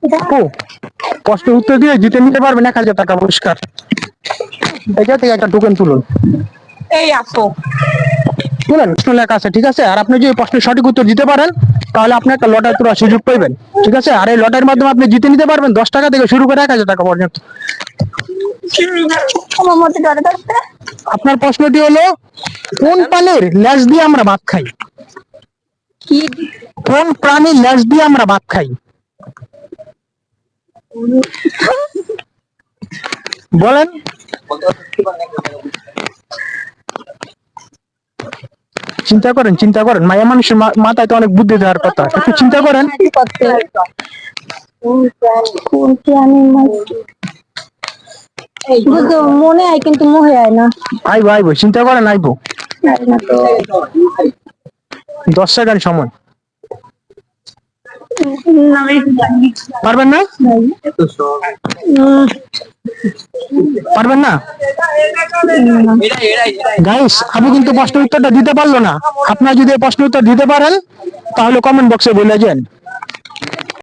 আপু, প্রশ্নের উত্তর দিয়ে জিতে নিতে পারবেন 1,000 টাকা পুরস্কার। এটা থেকে একটা টোকেন তুলুন। এই আপু, শুনেন, প্রশ্ন লেখা আছে, ঠিক আছে? আর আপনি যদি প্রশ্নের সঠিক উত্তর দিতে পারেন তাহলে আপনি একটা লটারি তোলার সুযোগ পাইবেন, ঠিক আছে? আর এই লটারির মাধ্যমে আপনি জিতে নিতে পারবেন 10 টাকা থেকে শুরু করে 1,000 টাকা পর্যন্ত। আমার মধ্যে ডরে থাকতে। আপনার প্রশ্নটি হলো, কোন প্রাণীর লেজ দিয়ে আমরা ভাত খাই? কি? কোন প্রাণীর লেজ দিয়ে আমরা ভাত খাই? বলেন। চিন্তা করেন, চিন্তা করেন, মায়া মানুষের মাথায় তো অনেক বুদ্ধি দেওয়ার কথা, একটু চিন্তা করেন। কোন প্রাণীর বুঝতে মনে হয় কিন্তু মোহে হয় না। আইবো আইবো, চিন্তা করেন, আইবো। 10 সেকেন্ড সময়। পারবেন না? পারবেন না? গাইস, আপু কিন্তু প্রশ্নের উত্তরটা দিতে পারলো না। আপনারা যদি এই প্রশ্নের উত্তর দিতে পারেন তাহলে কমেন্ট বক্সে বলে যান।